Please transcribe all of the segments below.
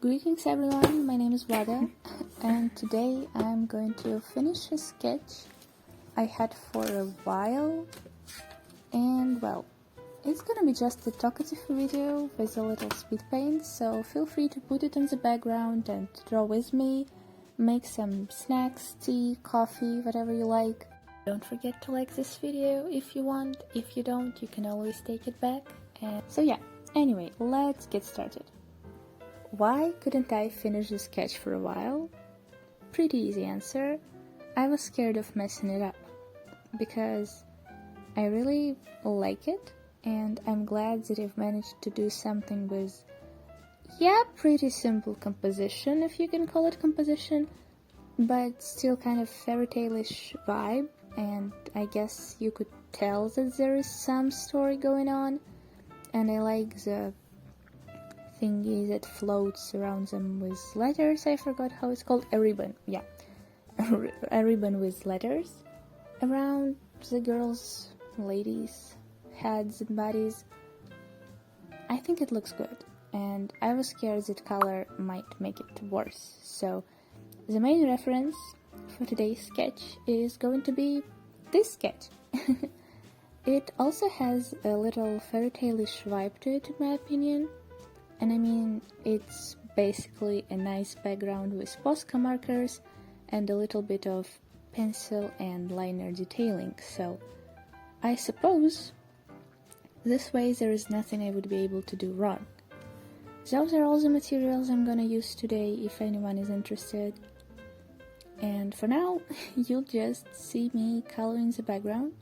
Greetings everyone, my name is Wada and today I'm going to finish a sketch I had for a while, and well, it's gonna be just a talkative video with a little speed paint, so feel free to put it on the background and draw with me, make some snacks, tea, coffee, whatever you like. Don't forget to like this video if you want. If you don't, you can always take it back. And so yeah, anyway, let's get started. Why couldn't I finish the sketch for a while? Pretty easy answer. I was scared of messing it up, because I really like it, and I'm glad that I've managed to do something with, pretty simple composition, if you can call it composition, but still kind of fairy tale-ish vibe, and I guess you could tell that there is some story going on, and I like the thingy that floats around them with letters. I forgot how it's called. A ribbon, yeah. A ribbon with letters around the girls, ladies, heads and bodies. I think it looks good, and I was scared that color might make it worse. So the main reference for today's sketch is going to be this sketch. It also has a little fairy tale-ish vibe to it, in my opinion. And I mean, it's basically a nice background with posca markers and a little bit of pencil and liner detailing, so I suppose this way there is nothing I would be able to do wrong. Those are all the materials I'm gonna use today if anyone is interested. And for now, you'll just see me coloring the background,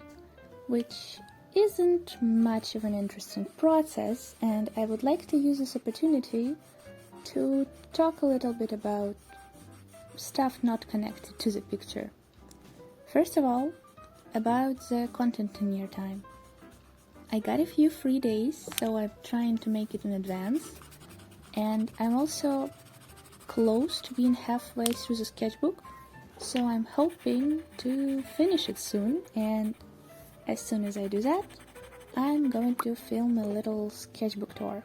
which isn't much of an interesting process, and I would like to use this opportunity to talk a little bit about stuff not connected to the picture. First of all, about the content in your time. I got a few free days, so I'm trying to make it in advance, and I'm also close to being halfway through the sketchbook, so I'm hoping to finish it soon, and as soon as I do that, I'm going to film a little sketchbook tour.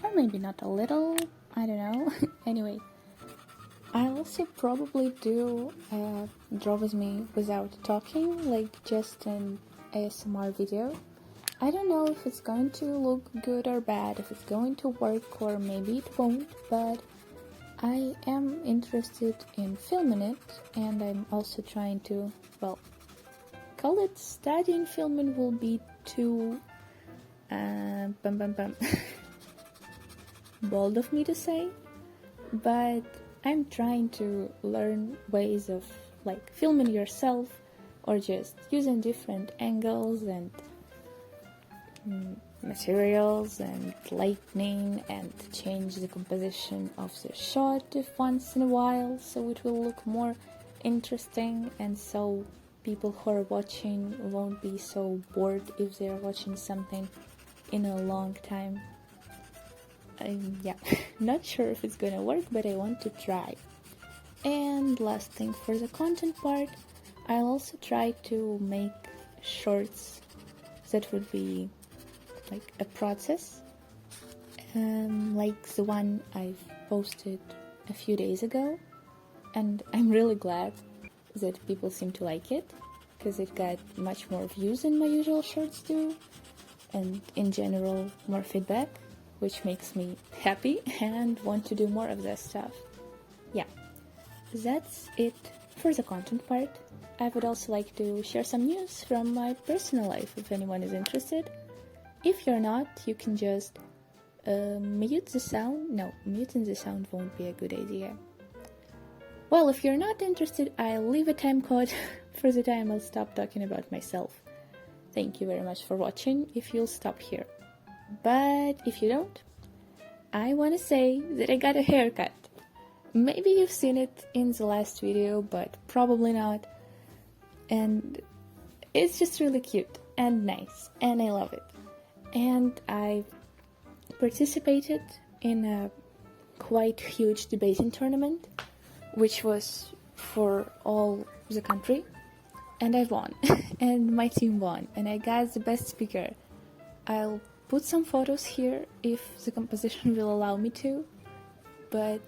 Or maybe not a little, I don't know. Anyway, I'll also probably do a draw with me without talking, like just an ASMR video. I don't know if it's going to look good or bad, if it's going to work or maybe it won't, but I am interested in filming it, and I'm also trying to, call it studying filming will be too bold of me to say, but I'm trying to learn ways of filming yourself, or just using different angles and materials and lighting, and change the composition of the shot once in a while so it will look more interesting, and so people who are watching won't be so bored if they're watching something in a long time. Not sure if it's gonna work, but I want to try. And last thing, for the content part, I'll also try to make shorts that would be like a process, like the one I've posted a few days ago, and I'm really glad that people seem to like it, because it got much more views than my usual shorts do, and in general more feedback, which makes me happy and want to do more of this stuff. Yeah, that's it for the content part. I would also like to share some news from my personal life if anyone is interested. If you're not, you can just mute the sound. No, muting the sound won't be a good idea. Well, if you're not interested, I'll leave a time code for the time I'll stop talking about myself. Thank you very much for watching if you'll stop here. But if you don't, I want to say that I got a haircut. Maybe you've seen it in the last video, but probably not. And it's just really cute and nice, and I love it. And I participated in a quite huge debating tournament, which was for all the country, and I won. And my team won, and I got the best speaker. I'll put some photos here if the composition will allow me to, but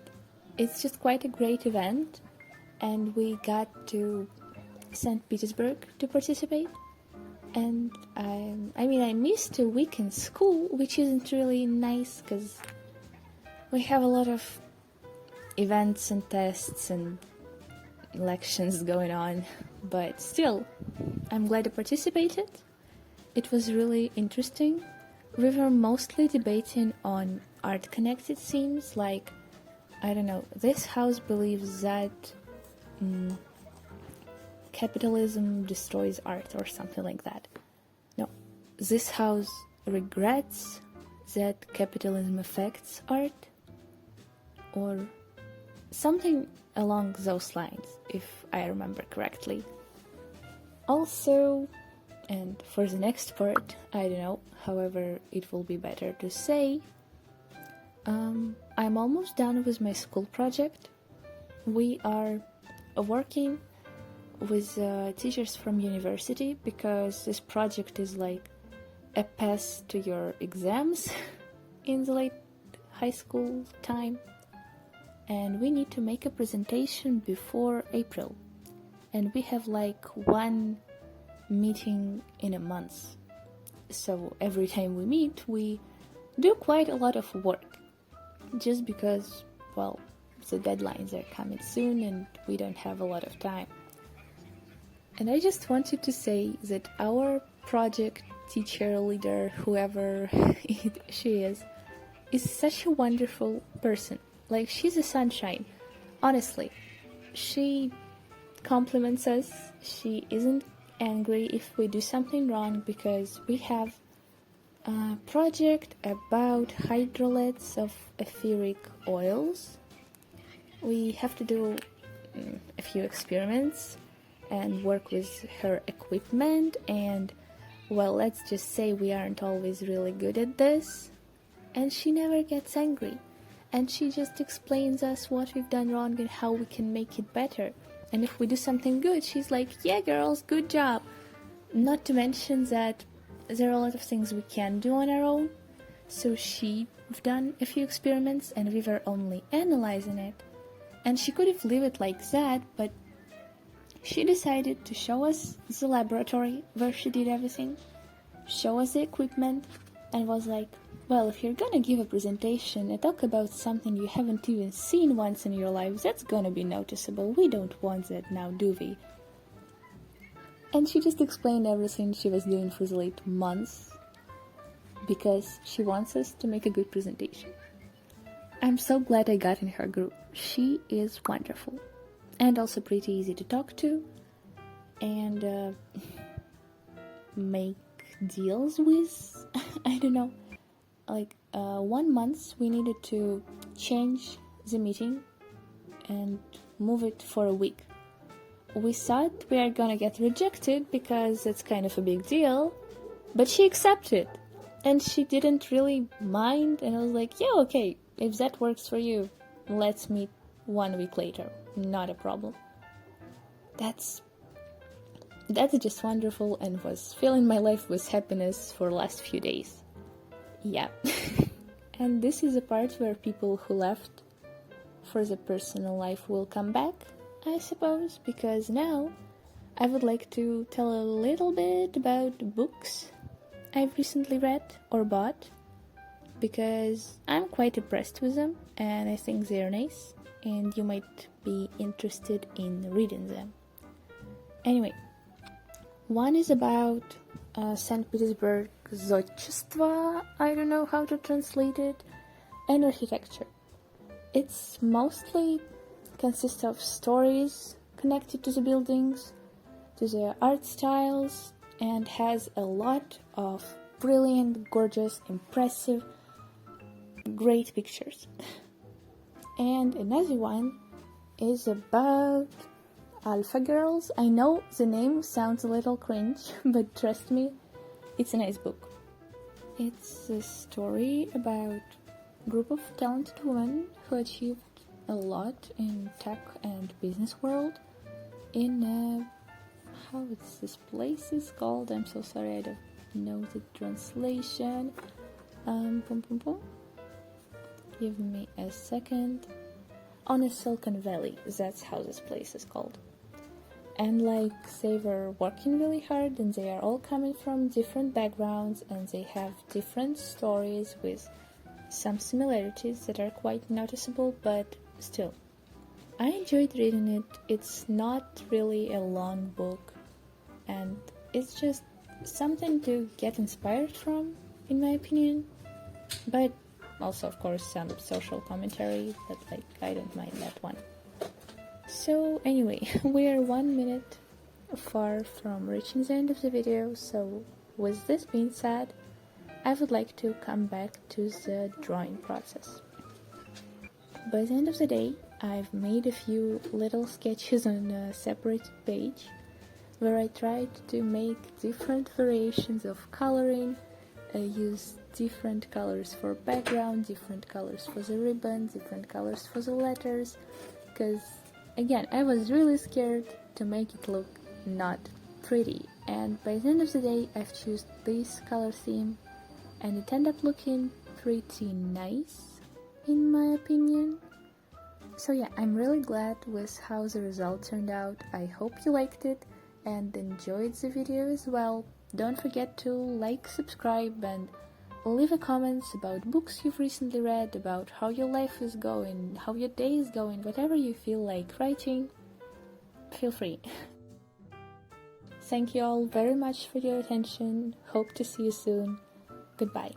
it's just quite a great event, and we got to St. Petersburg to participate. And I missed a week in school, which isn't really nice because we have a lot of events and tests and elections going on, but still, I'm glad I participated. It was really interesting. We were mostly debating on art-connected themes, like, I don't know, this house believes that capitalism destroys art or something like that. No, this house regrets that capitalism affects art, or something along those lines, if I remember correctly. Also, and for the next part, I don't know, however it will be better to say, I'm almost done with my school project. We are working with teachers from university because this project is like a pass to your exams in the late high school time, and we need to make a presentation before April, and we have like one meeting in a month, so every time we meet we do quite a lot of work just because, well, the deadlines are coming soon and we don't have a lot of time. And I just wanted to say that our project teacher, leader, whoever she is such a wonderful person. Like, she's a sunshine. Honestly, she compliments us. She isn't angry if we do something wrong, because we have a project about hydrolytes of etheric oils. We have to do a few experiments and work with her equipment, and, well, let's just say we aren't always really good at this. And she never gets angry, and she just explains us what we've done wrong and how we can make it better. And if we do something good, she's like, yeah girls, good job. Not to mention that there are a lot of things we can do on our own, so she's done a few experiments and we were only analyzing it. And she could have left it like that, but she decided to show us the laboratory where she did everything, show us the equipment, and was like, well, if you're gonna give a presentation and talk about something you haven't even seen once in your life, that's gonna be noticeable. We don't want that now, do we? And she just explained everything she was doing for the late months because she wants us to make a good presentation. I'm so glad I got in her group. She is wonderful. And also pretty easy to talk to and make deals with. I don't know. Like 1 month we needed to change the meeting and move it for a week. We thought we are gonna get rejected because it's kind of a big deal, but she accepted and she didn't really mind, and I was like, yeah, okay, if that works for you, let's meet 1 week later. Not a problem. That's just wonderful, and was filling my life with happiness for the last few days. Yeah. And this is a part where people who left for the personal life will come back, I suppose, because now I would like to tell a little bit about books I've recently read or bought, because I'm quite impressed with them and I think they're nice and you might be interested in reading them. Anyway, one is about St. Petersburg Zochestva, I don't know how to translate it, and architecture. It's mostly consists of stories connected to the buildings, to their art styles, and has a lot of brilliant, gorgeous, impressive, great pictures. And another one is about Alpha Girls. I know the name sounds a little cringe, but trust me, it's a nice book. It's a story about a group of talented women who achieved a lot in tech and business world in how is this place is called? I'm so sorry, I don't know the translation. Give me a second. on a Silicon Valley. That's how this place is called. And like they were working really hard, and they are all coming from different backgrounds, and they have different stories with some similarities that are quite noticeable, but still. I enjoyed reading it. It's not really a long book, and it's just something to get inspired from, in my opinion. But also, of course, some social commentary, but like, I don't mind that one. So anyway, we are 1 minute far from reaching the end of the video, so with this being said, I would like to come back to the drawing process. By the end of the day, I've made a few little sketches on a separate page where I tried to make different variations of coloring, use different colors for background, different colors for the ribbon, different colors for the letters, because again, I was really scared to make it look not pretty, and by the end of the day I've chosen this color theme and it ended up looking pretty nice in my opinion. So yeah, I'm really glad with how the result turned out. I hope you liked it and enjoyed the video as well. Don't forget to like, subscribe, and leave a comments about books you've recently read, about how your life is going, how your day is going, whatever you feel like writing, feel free. Thank you all very much for your attention. Hope to see you soon. Goodbye.